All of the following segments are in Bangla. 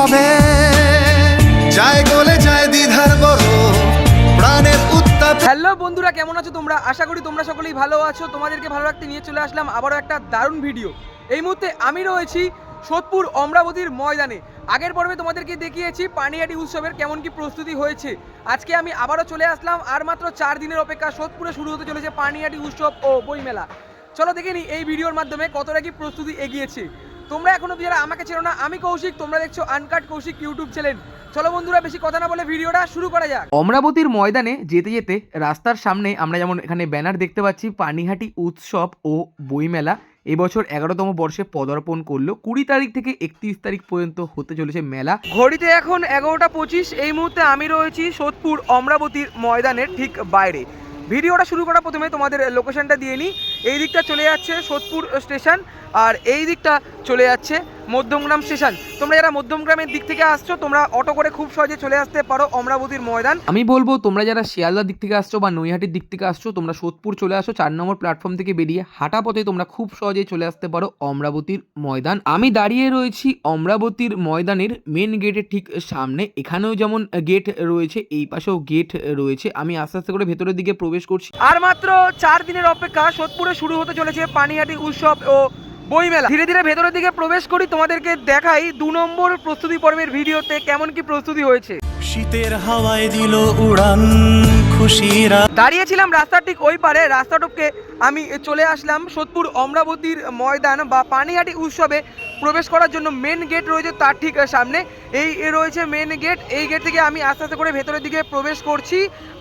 হবে, যায় গলে যায় দ্বিধার বড় প্রাণের উত্তাপ। হ্যালো বন্ধুরা, কেমন আছো তোমরা? আশা করি তোমরা সকলেই ভালো আছো। তোমাদেরকে ভালো রাখতে নিয়ে চলে আসলাম আবারও একটা দারুণ ভিডিও। এই মুহূর্তে আমি রয়েছি সোদপুর অমরাবতীর ময়দানে। আগের পর্বে তোমাদেরকে দেখিয়েছি পানিহাটি উৎসবের কেমন কি প্রস্তুতি হয়েছে। আজকে আমি আবারও চলে আসলাম, আর মাত্র 4 দিনের অপেক্ষা সোদপুরে শুরু হতে চলেছে পানিহাটি উৎসব ও বইমেলা। চলো দেখে নিই এই ভিডিওর মাধ্যমে কতটা কি প্রস্তুতি এগিয়েছে। তোমরা এখনো যারা আমাকে চেনো না, আমি কৌশিক, তোমরা দেখছো আনকাট কৌশিক ইউটিউব চ্যানেল। চলো বন্ধুরা, বেশি কথা না বলে ভিডিওটা শুরু করা যাক। অমরাবতীর ময়দানে যেতে যেতে রাস্তার সামনে আমরা যেমন এখানে ব্যানার দেখতে পাচ্ছি, পানিহাটি উৎসব ও বইমেলা এবছর 11তম বর্ষে পদার্পণ করলো। 20 তারিখ থেকে 31 তারিখ পর্যন্ত হতে চলেছে মেলা। ঘড়িতে এখন 11টা 25। এই মুহূর্তে আমি রয়েছি সোদপুর অমরাবতীর ময়দানের ঠিক বাইরে। ভিডিওটা শুরু করার প্রথমে তোমাদের লোকেশনটা দিয়ে নিই। এই দিকটা চলে যাচ্ছে সোদপুর স্টেশন, আর এই দিকটা চলে যাচ্ছে মধ্যমগ্রাম স্টেশন। তোমরা যারা মধ্যমগ্রামের দিক থেকে আসছো, তোমরা অটো করে খুব সহজে চলে আসতে পারো অমরাবতীর ময়দান। আমি বলবো তোমরা যারা শিয়ালদার দিক থেকে আসছো বা নৈহাটির দিক থেকে আসছো, তোমরা সোদপুর চলে আসো। 4 নম্বর প্ল্যাটফর্ম থেকে বেরিয়ে হাঁটা পথে তোমরা খুব সহজেই চলে আসতে পারো অমরাবতীর ময়দান। আমি দাঁড়িয়ে রয়েছি অমরাবতীর ময়দানের মেন গেটের ঠিক সামনে। এখানেও যেমন গেট রয়েছে, এই পাশেও গেট রয়েছে। আমি আস্তে আস্তে করে ভেতরের দিকে প্রবেশ করছি। আর মাত্র 4 দিনের অপেক্ষা, সোদপুরে শুরু হতে চলেছে পানিহাটি উৎসব ও বইমেলা। ধীরে ধীরে ভেতরের দিকে প্রবেশ করি, তোমাদেরকে দেখাই 2 নম্বর প্রস্তুতি পর্বের ভিডিওতে কেমন কি প্রস্তুতি হয়েছে। শীতের হাওয়ায় দিল উড়ান খুশিরা। দাঁড়িয়েছিলাম রাস্তার ঠিক ওই পারে, রাস্তা টপকে আমি চলে আসলাম সোদপুর অমরাবতীর ময়দান বা পানিহাটি উৎসবে প্রবেশ করার জন্য। মেন গেট রয়েছে তার ঠিক সামনে, এই রয়েছে মেন গেট। এই গেট থেকে আমি আস্তে আস্তে করে ভেতরের দিকে প্রবেশ করছি।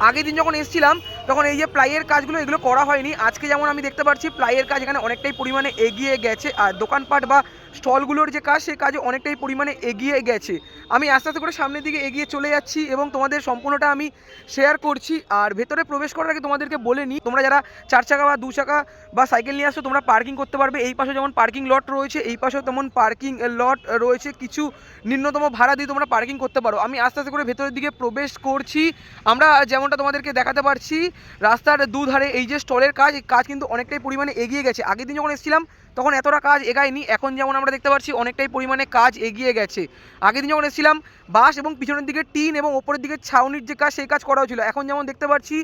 আগের দিন যখন এসেছিলাম তখন এই যে প্লাইয়ের কাজগুলো এগুলো করা হয়নি। আজকে যেমন আমি দেখতে পাচ্ছি প্লাইয়ের কাজ এখানে অনেকটাই পরিমাণে এগিয়ে গেছে, আর দোকানপাট বা স্টলগুলোর যে কাজ সেই কাজও অনেকটাই পরিমাণে এগিয়ে গেছে। আমি আস্তে আস্তে করে সামনের দিকে এগিয়ে চলে যাচ্ছি এবং তোমাদের সম্পূর্ণটা আমি শেয়ার করছি। আর ভেতরে প্রবেশ করার আগে তোমাদেরকে বলে নিই, তোমরা যারা 4 চাকা বা 2 চাকা বা সাইকেল নিয়ে আসছো, তোমরা পার্কিং করতে পারবে। এই পাশে যেমন পার্কিং লট রয়েছে, এই পাশেও তেমন পার্কিং লট রয়েছে। কিছু নিম্নতম ভাড়া দিয়ে তোমরা পার্কিং করতে পারো। আমি আস্তে আস্তে করে ভেতরের দিকে প্রবেশ করছি। আমরা যেমনটা তোমাদেরকে দেখাতে পারছি, রাস্তার দুধারে এই যে স্টলের কাজ, এই কাজ কিন্তু অনেকটাই পরিমাণে এগিয়ে গেছে। আগের দিন যখন এসেছিলাম তখন এতটা কাজ এগায়নি, এখন যেমন আমরা দেখতে পাচ্ছি অনেকটাই পরিমাণে কাজ এগিয়ে গেছে। আগের দিন যখন এসেছিলাম বাঁশ এবং পিছনের দিকে টিন এবং ওপরের দিকে ছাউনির যে কাজ সেই কাজ করা হয়েছিল। এখন যেমন দেখতে পাচ্ছি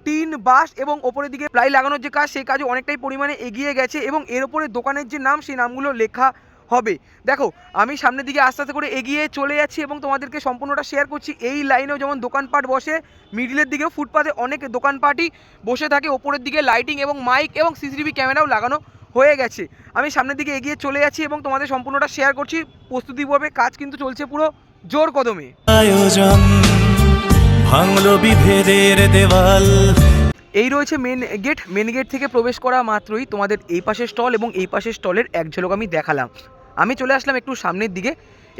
টিন, বাঁশ এবং ওপরের দিকে প্লাই লাগানোর যে কাজ সেই কাজও অনেকটাই পরিমাণে এগিয়ে গেছে এবং এর ওপরে দোকানের যে নাম সেই নামগুলো লেখা হবে। দেখো আমি সামনের দিকে আস্তে আস্তে করে এগিয়ে চলে যাচ্ছি এবং তোমাদেরকে সম্পূর্ণটা শেয়ার করছি। এই লাইনেও যেমন দোকানপাট বসে, মিডিলের দিকেও ফুটপাতে অনেক দোকানপাটই বসে থাকে। ওপরের দিকে লাইটিং এবং মাইক এবং সিসিটিভি ক্যামেরাও লাগানো হয়ে গেছে। আমি সামনের দিকে এগিয়ে চলে যাচ্ছি এবং তোমাদের সম্পূর্ণটা শেয়ার করছি। প্রস্তুতি পর্বে কাজ কিন্তু চলছে পুরো জোর কদমে। আয়োজন ভাঙলো বিভেদের দেওয়াল। এই রয়েছে মেন গেট। মেন গেট থেকে প্রবেশ করা মাত্রই তোমাদের এই পাশের স্টল এবং এই পাশের স্টলের এক ঝলক আমি দেখালাম। আমি চলে আসলাম একটু সামনের দিকে।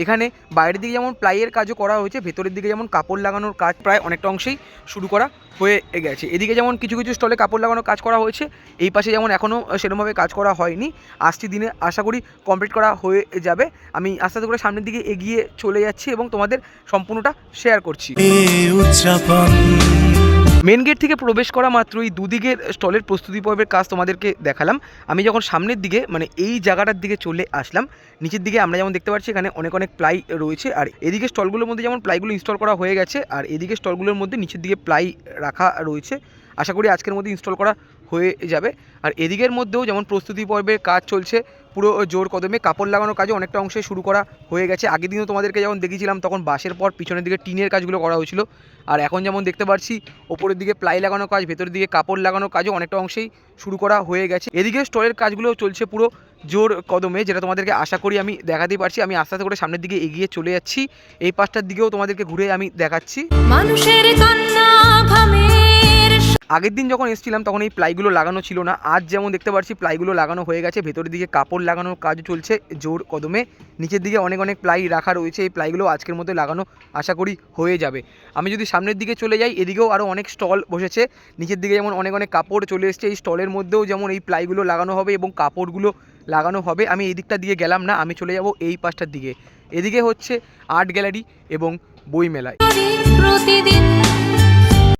এখানে বাইরের দিকে যেমন প্লাইয়ের কাজও করা হয়েছে, ভেতরের দিকে যেমন কাপড় লাগানোর কাজ প্রায় অনেকটা অংশেই শুরু করা হয়ে গেছে। এদিকে যেমন কিছু কিছু স্টলে কাপড় লাগানোর কাজ করা হয়েছে, এই পাশে যেমন এখনও সেরকমভাবে কাজ করা হয়নি। আসছি দিনে আশা করি কমপ্লিট করা হয়ে যাবে। আমি আস্তে আস্তে করে সামনের দিকে এগিয়ে চলে যাচ্ছি এবং তোমাদের সম্পূর্ণটা শেয়ার করছি। মেন গেট থেকে প্রবেশ করা মাত্রই দুদিকের স্টলের প্রস্তুতি পর্বের কাজ তোমাদেরকে দেখালাম। আমি যখন সামনের দিকে মানে এই জায়গাটার দিকে চলে আসলাম, নিচের দিকে আমরা যেমন দেখতে পাচ্ছি এখানে অনেক অনেক প্লাই রয়েছে। আর এদিকে স্টলগুলোর মধ্যে যেমন প্লাইগুলো ইনস্টল করা হয়ে গেছে, আর এদিকে স্টলগুলোর মধ্যে নিচের দিকে প্লাই রাখা রয়েছে। আশা করি আজকের মধ্যে ইনস্টল করা হয়ে যাবে। আর এদিকের মধ্যেও যেমন প্রস্তুতি পর্বের কাজ চলছে পুরো জোর কদমে। কাপড় লাগানোর কাজও অনেকটা অংশে শুরু করা হয়ে গেছে। আগের দিনও তোমাদেরকে যখন দেখিয়েছিলাম তখন বাঁশের পর পিছনের দিকে টিনের কাজগুলো করা হয়েছিল। আর এখন যেমন দেখতে পাচ্ছি ওপরের দিকে প্লাই লাগানোর কাজ, ভেতরের দিকে কাপড় লাগানোর কাজও অনেকটা অংশেই শুরু করা হয়ে গেছে। এদিকে স্টলের কাজগুলো চলছে পুরো জোর কদমে, যেটা তোমাদেরকে আশা করি আমি দেখাতেই পারছি। আমি আস্তে আস্তে করে সামনের দিকে এগিয়ে চলে যাচ্ছি। এই পাশটার দিকেও তোমাদেরকে ঘুরে আমি দেখাচ্ছি। মানুষের কান্না ঘামের আগের দিন যখন এসেছিলাম তখন এই প্লাইগুলো লাগানো ছিল না। আজ যেমন দেখতে পাচ্ছি প্লাইগুলো লাগানো হয়ে গেছে। ভেতরের দিকে কাপড় লাগানোর কাজ চলছে জোর কদমে। নিচের দিকে অনেক অনেক প্লাই রাখা রয়েছে। এই প্লাইগুলো আজকের মধ্যে লাগানো আশা করি হয়ে যাবে। আমি যদি সামনের দিকে চলে যাই, এদিকেও আরও অনেক স্টল বসেছে। নিচের দিকে যেমন অনেক অনেক কাপড় চলে এসছে। এই স্টলের মধ্যেও যেমন এই প্লাইগুলো লাগানো হবে এবং কাপড়গুলো লাগানো হবে। আমি এই দিকটা দিয়ে গেলাম না, আমি চলে যাব এই পাশটার দিকে। এদিকে হচ্ছে আর্ট গ্যালারি এবং বই মেলায়। প্রতিদিন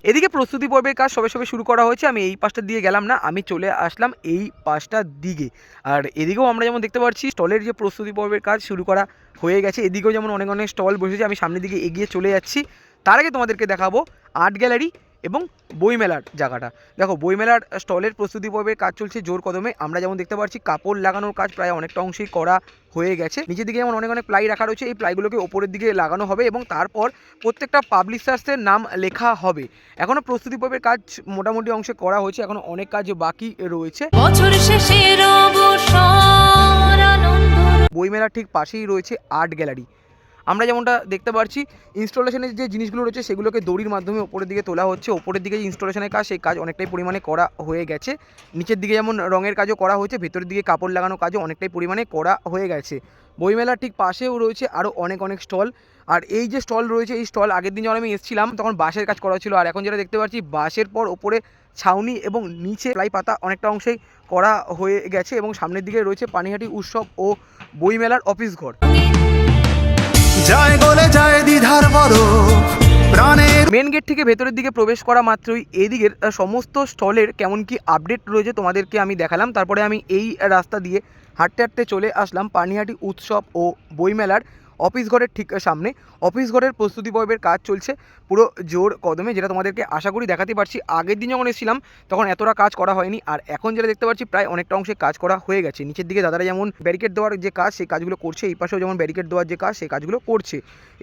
এদিকে প্রস্তুতি পর্বের কাজ সবে সবে শুরু করা হয়েছে। আমি এই পাশটার দিকে গেলাম না, আমি চলে আসলাম এই পাশটার দিকে। আর এদিকেও আমরা যেমন দেখতে পাচ্ছি স্টলের যে প্রস্তুতি পর্বের কাজ শুরু করা হয়ে গেছে। এদিকেও যেমন অনেক অনেক স্টল বসেছে, আমি সামনের দিকে এগিয়ে চলে যাচ্ছি। তার আগে তোমাদেরকে দেখাবো আর্ট গ্যালারি এবং বইমেলার জায়গাটা। দেখো বইমেলার স্টলের প্রস্তুতি পর্বের কাজ চলছে জোর কদমে। আমরা যেমন দেখতে পাচ্ছি কাপড় লাগানোর কাজ প্রায় অনেকটা অংশেই করা হয়ে গেছে। নিচের দিকে যেমন অনেক অনেক প্লাই রাখা রয়েছে, এই প্লাইগুলোকে ওপরের দিকে লাগানো হবে এবং তারপর প্রত্যেকটা পাবলিশার্সের নাম লেখা হবে। এখনও প্রস্তুতি পর্বের কাজ মোটামুটি অংশে করা হয়েছে, এখনও অনেক কাজ বাকি রয়েছে। বছর শেষের অবসর আনন্দ। বইমেলার ঠিক পাশেই রয়েছে আর্ট গ্যালারি। আমরা যেমনটা দেখতে পাচ্ছি ইনস্টলেশনের যে জিনিসগুলো রয়েছে সেগুলোকে দড়ির মাধ্যমে ওপরের দিকে তোলা হচ্ছে। ওপরের দিকে যে ইনস্টলেশনের কাজ সেই কাজ অনেকটাই পরিমাণে করা হয়ে গেছে। নিচের দিকে যেমন রঙের কাজও করা হয়েছে, ভেতরের দিকে কাপড় লাগানো কাজও অনেকটাই পরিমাণে করা হয়ে গেছে। বইমেলার ঠিক পাশেও রয়েছে আরও অনেক অনেক স্টল। আর এই যে স্টল রয়েছে এই স্টল আগের দিন যখন আমি এসেছিলাম তখন বাঁশের কাজ করা ছিল, আর এখন যেটা দেখতে পাচ্ছি বাঁশের পর ওপরে ছাউনি এবং নিচে প্লাই পাতা অনেকটা অংশেই করা হয়ে গেছে। এবং সামনের দিকে রয়েছে পানিহাটি উৎসব ও বইমেলার অফিস ঘর। যায় গলে যায় দ্বিধার বরফ প্রাণের। মেন গেট থেকে ভেতরের দিকে প্রবেশ করা মাত্রই এদিকের সমস্ত স্টলের কেমন কি আপডেট রয়েছে তোমাদেরকে আমি দেখালাম। তারপরে আমি এই রাস্তা দিয়ে হাঁটতে হাঁটতে চলে আসলাম পানিহাটি উৎসব ও বইমেলার অফিস ঘরের ঠিক সামনে। অফিস ঘরের প্রস্তুতি পর্বের কাজ চলছে পুরো জোর কদমে, যেটা তোমাদেরকে আশা করি দেখাতে পারছি। আগের দিন যখন এসেছিলাম তখন এতটা কাজ করা হয়নি, আর এখন যেটা দেখতে পাচ্ছি প্রায় অনেকটা অংশে কাজ করা হয়ে গেছে। নিচের দিকে দাদারা যেমন ব্যারিকেড দেওয়ার যে কাজ সেই কাজগুলো করছে, এই পাশেও যেমন ব্যারিকেড দেওয়ার যে কাজ সেই কাজগুলো করছে।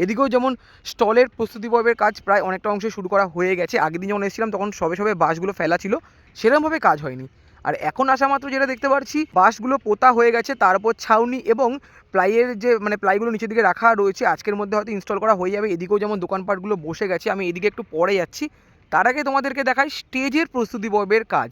এদিকেও যেমন স্টলের প্রস্তুতি পর্বের কাজ প্রায় অনেকটা অংশে শুরু করা হয়ে গেছে। আগের দিন যখন এসেছিলাম তখন সবে সবে বাঁশগুলো ফেলা ছিল, সেরকমভাবে কাজ হয়নি। আর এখন আসা মাত্র যেটা দেখতে পাচ্ছি বাঁশগুলো পোতা হয়ে গেছে, তার উপর ছাউনি এবং প্লাইয়ের যে প্লাইগুলো নিচের দিকে রাখা রয়েছে, আজকের মধ্যে হয়তো ইনস্টল করা হয়ে যাবে। এদিকেও যেমন দোকানপাটগুলো বসে গেছে, আমি এদিকে একটু পরে যাচ্ছি। তার আগে তোমাদেরকে দেখাই স্টেজের প্রস্তুতি পর্বের কাজ।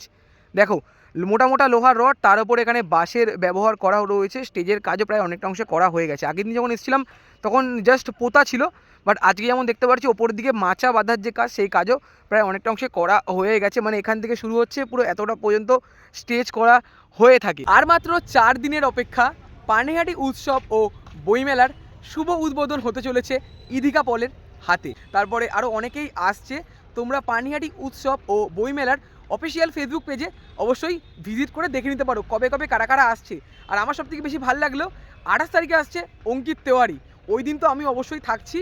দেখো মোটা মোটা লোহার রড, তার উপর এখানে বাঁশের ব্যবহার করা রয়েছে। স্টেজের কাজও প্রায় অনেকটা অংশে করা হয়ে গেছে। আগের দিন যখন এসেছিলাম তখন জাস্ট পোতা ছিল, বাট আজকে যেমন দেখতে পাচ্ছি ওপরের দিকে মাচা বাঁধার যে কাজ সেই কাজও প্রায় অনেকটা অংশে করা হয়ে গেছে। মানে এখান থেকে শুরু হচ্ছে পুরো এতটা পর্যন্ত স্টেজ করা হয়ে থাকে। আর মাত্র 4 দিনের অপেক্ষা, পানিহাটি উৎসব ও বইমেলার শুভ উদ্বোধন হতে চলেছে ইদিকা পলের হাতে। তারপরে আরও অনেকেই আসছে। তোমরা পানিহাটি উৎসব ও বইমেলার অফিসিয়াল ফেসবুক পেজে অবশ্যই ভিজিট করে দেখে নিতে পারো কবে কবে কারা কারা আসছে। আর আমার সবথেকে বেশি ভালো লাগলো 28 তারিখে আসছে অঙ্কিত তেওয়ারি, ওই দিন তো আমি অবশ্যই থাকছি।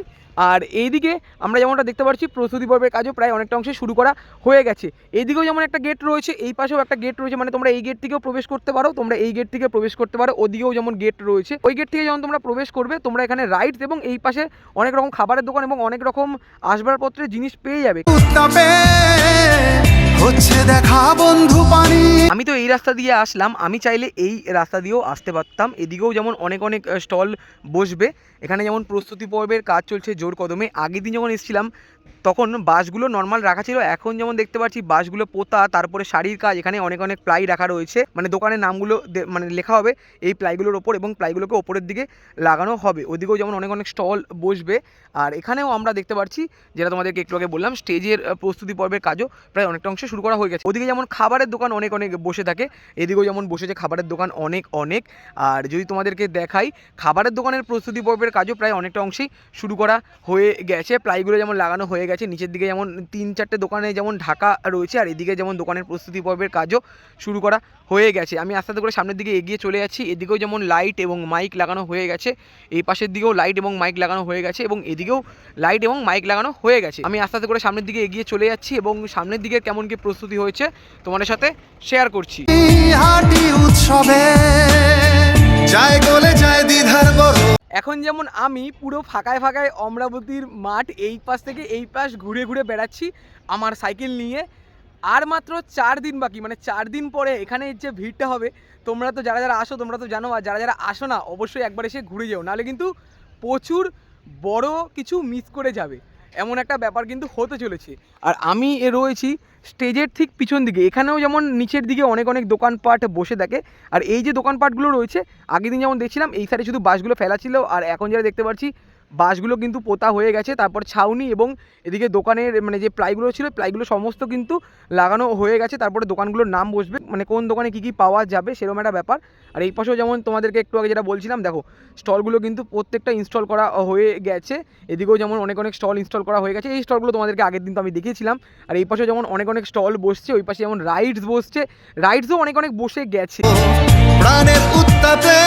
আর এইদিকে আমরা যেমনটা দেখতে পাচ্ছি প্রস্তুতি পর্বের কাজও প্রায় অনেকটা অংশে শুরু করা হয়ে গেছে। এইদিকেও যেমন একটা গেট রয়েছে, এই পাশেও একটা গেট রয়েছে, মানে তোমরা এই গেট থেকেও প্রবেশ করতে পারো, তোমরা এই গেট থেকে প্রবেশ করতে পারো। ওদিকেও যেমন গেট রয়েছে, ওই গেট থেকে যখন তোমরা প্রবেশ করবে তোমরা এখানে রাইডস এবং এই পাশে অনেক রকম খাবারের দোকান এবং অনেক রকম আসবাবপত্রের জিনিস পেয়ে যাবে। উত্তাপে হচ্ছে দেখা বন্ধু পানি। আমি তো এই রাস্তা দিয়ে আসলাম, আমি চাইলে এই রাস্তা দিয়েও আসতে পারতাম। এদিকেও যেমন অনেক অনেক স্টল বসবে। এখানে যেমন প্রস্তুতি পর্বের কাজ চলছে জোর কদমে। আগের দিন যখন এসেছিলাম তখন বাঁশগুলো নর্মাল রাখা ছিল, এখন যেমন দেখতে পাচ্ছি বাঁশগুলো পোতা, তারপরে শাড়ির কাজ। এখানে অনেক অনেক প্লাই রাখা রয়েছে, মানে দোকানের নামগুলো লেখা হবে এই প্লাইগুলোর ওপর এবং প্লাইগুলোকে ওপরের দিকে লাগানো হবে। ওদিকেও যেমন অনেক অনেক স্টল বসবে। আর এখানেও আমরা দেখতে পাচ্ছি যেটা তোমাদেরকে একটু আগে বললাম স্টেজের প্রস্তুতি পর্বের কাজও প্রায় অনেকটা অংশে শুরু করা হয়ে গেছে। ওদিকে যেমন খাবারের দোকান অনেক অনেক বসে থাকে, এদিকেও যেমন বসেছে খাবারের দোকান অনেক অনেক। আর যদি তোমাদেরকে দেখাই খাবারের দোকানের প্রস্তুতি পর্বের কাজও প্রায় অনেকটা অংশেই শুরু করা হয়ে গেছে। প্লাইগুলো যেমন লাগানো হয়ে গেছে, নিচের দিকে যেমন 3-4টে দোকানে যেমন ঢাকা রয়েছে, আর এদিকে যেমন দোকানের প্রস্তুতি পর্বের কাজও শুরু করা হয়ে গেছে। আমি আস্তে আস্তে করে সামনের দিকে এগিয়ে চলে যাচ্ছি। এদিকেও যেমন লাইট এবং মাইক লাগানো হয়ে গেছে, এই পাশের দিকেও লাইট এবং মাইক লাগানো হয়ে গেছে এবং এদিকেও লাইট এবং মাইক লাগানো হয়ে গেছে। আমি আস্তে আস্তে করে সামনের দিকে এগিয়ে চলে যাচ্ছি এবং সামনের দিকে কেমন কি প্রস্তুতি হয়েছে তোমাদের সাথে শেয়ার করছি। হাঁটি উৎসবে যায় গলে যায় দ্বিধার বরফ। এখন যেমন আমি পুরো ফাঁকায় ফাঁকায় অমরাবতীর মাঠ এই পাশ থেকে এই পাশ ঘুরে ঘুরে বেড়াচ্ছি আমার সাইকেল নিয়ে। আর মাত্র 4 দিন বাকি, মানে 4 দিন পরে এখানে যে ভিড়টা হবে, তোমরা তো যারা যারা আসো তোমরা তো জানো, আর যারা যারা আসো না অবশ্যই একবার এসে ঘুরে যেও, নাহলে কিন্তু প্রচুর বড় কিছু মিস করে যাবে, এমন একটা ব্যাপার কিন্তু হতে চলেছে। আর আমি রয়েছি স্টেজের ঠিক পিছন দিকে। এখানেও যেমন নিচের দিকে অনেক অনেক দোকানপাট বসে থাকে। আর এই যে দোকানপাটগুলো রয়েছে আগের দিন যেমন দেখছিলাম এই সাইডে শুধু বাসগুলো ফেলা ছিল, আর এখন যারা দেখতে পাচ্ছি বাঁশগুলো কিন্তু পোতা হয়ে গেছে, তারপর ছাউনি এবং এদিকে দোকানের মানে যে প্লাইগুলো ছিল প্লাইগুলো সমস্ত কিন্তু লাগানো হয়ে গেছে। তারপরে দোকানগুলোর নাম বসবে, মানে কোন দোকানে কী কী পাওয়া যাবে সেরকম একটা ব্যাপার। আর এই পাশেও যেমন তোমাদেরকে একটু আগে যেটা বলছিলাম, দেখো স্টলগুলো কিন্তু প্রত্যেকটা ইনস্টল করা হয়ে গেছে। এদিকেও যেমন অনেক অনেক স্টল ইনস্টল করা হয়ে গেছে, এই স্টলগুলো তোমাদেরকে আগের দিন তো আমি দেখিয়েছিলাম। আর এই পাশে যেমন অনেক অনেক স্টল বসছে, ওই পাশে যেমন রাইডস বসছে, রাইডসও অনেক অনেক বসে গেছে। প্রাণের উত্তাপে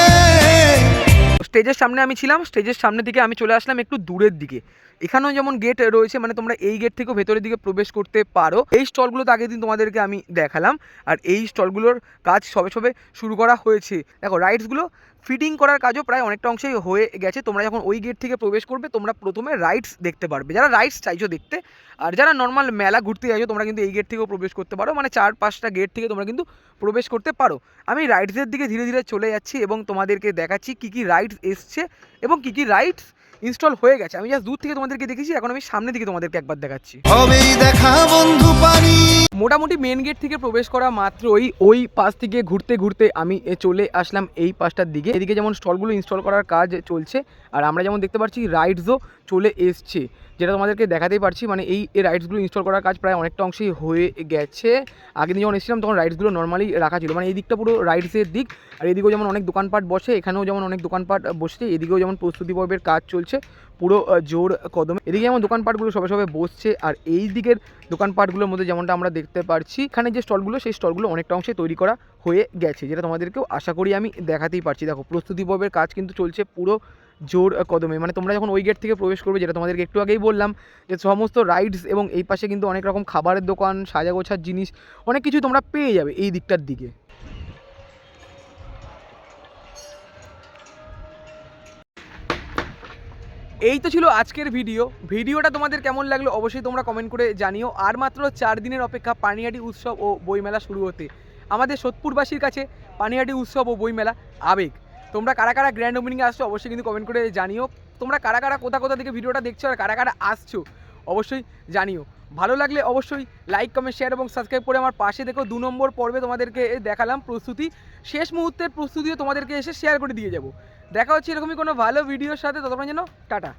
স্টেজের সামনে আমি ছিলাম, স্টেজের সামনে থেকে আমি চলে আসলাম একটু দূরের দিকে। এখানেও যেমন গেট রয়েছে, মানে তোমরা এই গেট থেকেও ভেতরের দিকে প্রবেশ করতে পারো। এই স্টলগুলো তো আগের দিন তোমাদেরকে আমি দেখালাম, আর এই স্টলগুলোর কাজ সবে সবে শুরু করা হয়েছে। দেখো রাইডসগুলো ফিটিং করার কাজও প্রায় অনেকটা অংশেই হয়ে গেছে। তোমরা যখন ওই গেট থেকে প্রবেশ করবে তোমরা প্রথমে রাইডস দেখতে পারবে, যারা রাইডস চাইছো দেখতে। আর যারা নর্মাল মেলা ঘুরতে চাইছো তোমরা কিন্তু এই গেট থেকেও প্রবেশ করতে পারো, মানে 4-5টা গেট থেকে তোমরা কিন্তু প্রবেশ করতে পারো। আমি রাইডসের দিকে ধীরে ধীরে চলে যাচ্ছি এবং তোমাদেরকে দেখাচ্ছি কী কী রাইডস এসছে এবং কী কী রাইডস ইনস্টল হয়ে গেছে। আমি জাস্ট দূর থেকে তোমাদেরকে দেখেছি, এখন আমি সামনে দিকে তোমাদেরকে একবার দেখাচ্ছি। হবেই দেখা বন্ধু পানি। মোটামুটি মেন গেট থেকে প্রবেশ করা মাত্রই ওই পাশ থেকে ঘুরতে ঘুরতে আমি চলে আসলাম এই পাশটার দিকে। এদিকে যেমন স্টলগুলো ইনস্টল করার কাজ চলছে, আর আমরা যেমন দেখতে পাচ্ছি রাইডসও চলে এসছে, যেটা তোমাদেরকে দেখাতেই পারছি। মানে এই রাইডসগুলো ইনস্টল করার কাজ প্রায় অনেকটা অংশেই হয়ে গেছে। আগের দিন যখন এসেছিলাম তখন রাইডসগুলো নর্মালি রাখা ছিল, মানে এই দিকটা পুরো রাইডসের দিক। আর এদিকেও যেমন অনেক দোকানপাট বসে, এখানেও যেমন অনেক দোকানপাট বসছে, এদিকেও যেমন প্রস্তুতি পর্বের কাজ চলছে পুরো জোর কদমে। এদিকে যেমন দোকানপাটগুলো সবে সবে বসছে, আর এই দিকের দোকানপাটগুলোর মধ্যে যেমনটা আমরা দেখতে পারছি এখানে যে স্টলগুলো, সেই স্টলগুলো অনেকটা অংশে তৈরি করা হয়ে গেছে, যেটা তোমাদেরকেও আশা করি আমি দেখাতেই পারছি। দেখো প্রস্তুতি পর্বের কাজ কিন্তু চলছে পুরো জোর কদমে। মানে তোমরা যখন ওই গেট থেকে প্রবেশ করবে, যেটা তোমাদেরকে একটু আগেই বললাম, যে সমস্ত রাইডস এবং এই পাশে কিন্তু অনেক রকম খাবারের দোকান, সাজা গোছার জিনিস অনেক কিছুই তোমরা পেয়ে যাবে এই দিকটার দিকে। এই তো ছিল আজকের ভিডিওটা তোমাদের কেমন লাগলো অবশ্যই তোমরা কমেন্ট করে জানিও। আর মাত্র 4 দিনের অপেক্ষা পানিহাটি উৎসব ও বইমেলা শুরু হতে। আমাদের সোদপুরবাসীর কাছে পানিহাটি উৎসব ও বইমেলা আবেগ। তোমরা কারা কারা গ্র্যান্ড ওপেনিংয়ে আসছো অবশ্যই কিন্তু কমেন্ট করে জানিও। তোমরা কারা কারা কোথা থেকে ভিডিওটা দেখছো আর কারা কারা আসছো অবশ্যই জানিও। ভালো লাগলে অবশ্যই লাইক, কমেন্ট, শেয়ার এবং সাবস্ক্রাইব করে আমার পাশে দেখো। 2 নম্বর পর্বে তোমাদেরকে দেখালাম প্রস্তুতি, শেষ মুহূর্তের প্রস্তুতিও তোমাদেরকে এসে শেয়ার করে দিয়ে যাব। দেখা হচ্ছে এরকমই কোনো ভালো ভিডিওর সাথে, ততক্ষণ যেন টাটা।